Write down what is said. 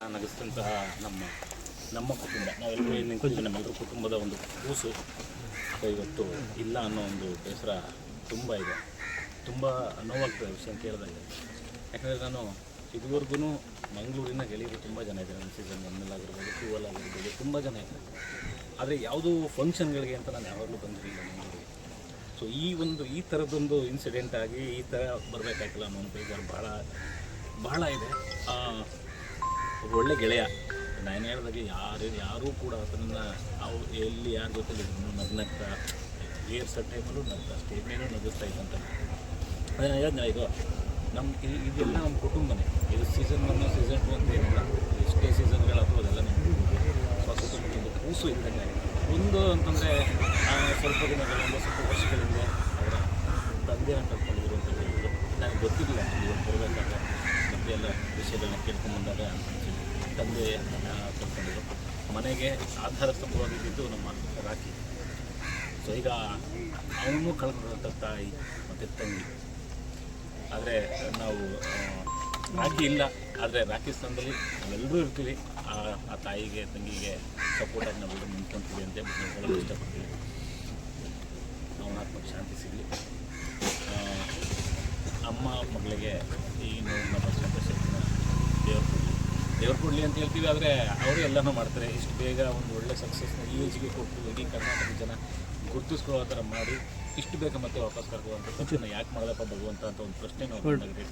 ನಗಿಸಿದಂತಹ ನಮ್ಮ ಕುಟುಂಬ ನಾವೆಲ್ಲರೂ ಏನು ನಿಂತಿದ್ದೀವಿ, ನಮ್ಮೆಲ್ಲರ ಕುಟುಂಬದ ಒಂದು ಕೂಸು ಇವತ್ತು ಇಲ್ಲ ಅನ್ನೋ ಒಂದು ಬೇಸರ ತುಂಬ ಇದೆ. ತುಂಬ ನೋವಾಗ್ತದೆ ವಿಷಯ ಕೇಳಿದಾಗ. ಯಾಕಂದರೆ ನಾನು ಇದುವರೆಗೂ ಮಂಗಳೂರಿನ ಗೆಳೆಯರು ತುಂಬ ಜನ ಇದ್ದಾರೆ. ನನ್ನ ಸೀಸನ್ 1 ಆಗಿರ್ಬೋದು, 2 ಆಗಿರ್ಬೋದು, ತುಂಬ ಜನ ಇದ್ದಾರೆ. ಆದರೆ ಯಾವುದೂ ಫಂಕ್ಷನ್ಗಳಿಗೆ ಅಂತ ನಾನು ಯಾವಾಗಲೂ ಬಂದಿರಲಿಲ್ಲ ಮಂಗಳೂರಿಗೆ. ಸೊ ಈ ಥರದ್ದೊಂದು ಇನ್ಸಿಡೆಂಟ್ ಆಗಿ ಈ ಥರ ಬರಬೇಕಾಯ್ತಲ್ಲ ಅನ್ನೋ ಒಂದು ಬೇಜಾರು ಬಹಳ ಇದೆ. ಒಳ್ಳೆ ಗೆಳೆಯ, ನಾನು ಹೇಳಿದಾಗೆ ಯಾರೂ ಕೂಡ ಅದನ್ನು ನಾವು ಎಲ್ಲಿ ಯಾರ ಜೊತೆಲಿ ನಗ್ನಗ್ತಾ ಏರ್ಸೋ ಟೈಮಲ್ಲೂ ನಗ್ತಾ ಸ್ಟೇಜ್ ಮೇಲೂ ನಗಿಸ್ತಾ ಇದ್ದಂತ. ಅದೇ ನಾನು ಹೇಳಿದ್ನಲ್ಲ, ಇದು ಇದೆಲ್ಲ ನಮ್ಮ ಕುಟುಂಬನೇ. ಇದು ಸೀಸನ್ 1 ಸೀಸನ್ 2 ಅಂತ ಏನಿಲ್ಲ, ಎಷ್ಟೇ ಸೀಸನ್ಗಳು ಅಥವಾ ಅದೆಲ್ಲ ನಮ್ಮ ಕುಟುಂಬದ ಕೂಸು ಇದ್ದಂಗೆ. ಒಂದು ಅಂತಂದರೆ ಸ್ವಲ್ಪ ವರ್ಷಗಳಿಂದ ಅವರ ತಂದೆಯನ್ನು ಕಳ್ಕೊಂಡಿದ್ರು ಅಂತ ಹೇಳಿದ್ರು. ನನಗೆ ಗೊತ್ತಿರಲಿಲ್ಲ ಇವತ್ತು ಬರಬೇಕಾದ್ರೆ ಮತ್ತೆ ಎಲ್ಲ ವಿಷಯಗಳನ್ನ ಕೇಳ್ಕೊಂಡ್ಬಂದಾಗ ತಂದೆ ಕಳ್ಕೊಂಡಿದ್ರು. ಮನೆಗೆ ಆಧಾರ ಸ್ತಂಭವಾಗಿದ್ದು ನಮ್ಮ ರಾಖಿ. ಸೊ ಈಗ ಅವನು ಕಳ್ಕೊಂಡಿರೋಂಥ ತಾಯಿ ಮತ್ತು ತಂಗಿ. ಆದರೆ ನಾವು ರಾಖಿ ಇಲ್ಲ, ಆದರೆ ರಾಖಿ ಸ್ಥಾನದಲ್ಲಿ ನಾವೆಲ್ಲರೂ ಇರ್ತೀವಿ. ಆ ತಾಯಿಗೆ ತಂಗಿಗೆ ಸಪೋರ್ಟಾಗಿ ನಾವೆಲ್ಲರೂ ನಿಂತ್ಕೊತೀವಿ ಅಂತ ನಾವು ಹೇಳೋದು ಇಷ್ಟಪಡ್ತೀವಿ. ಅವನ ಆತ್ಮಕ್ಕೆ ಶಾಂತಿ ಸಿಗಲಿ. ಅಮ್ಮ ಮಗಳಿಗೆ ಈ ನೋವನ್ನ ಬರ್ತಕ್ಕಂಥ ಶಕ್ತಿನ ದೇವ್ರು ಕೊಡಲಿ ಅಂತ ಹೇಳ್ತೀವಿ. ಆದರೆ ಅವರು ಎಲ್ಲನೂ ಮಾಡ್ತಾರೆ. ಇಷ್ಟು ಬೇಗ ಒಂದು ಒಳ್ಳೆ ಸಕ್ಸಸ್ನ ಈ ಏಜಿಗೆ ಕೊಟ್ಟು ಇಡೀ ಕರ್ನಾಟಕದ ಜನ ಗುರುತಿಸ್ಕೊಳ್ಳೋ ಥರ ಮಾಡಿ ಇಷ್ಟು ಬೇಗ ಮತ್ತೆ ವಾಪಸ್ ಕರ್ಕೊಳ್ಳುವಂಥ ತಪ್ಪನ್ನು ಯಾಕೆ ಮಾಡೋದಪ್ಪ ಭಗವಂತ ಅಂತ ಒಂದು ಪ್ರಶ್ನೆ ನಾವು ಇರ್ತೀವಿ.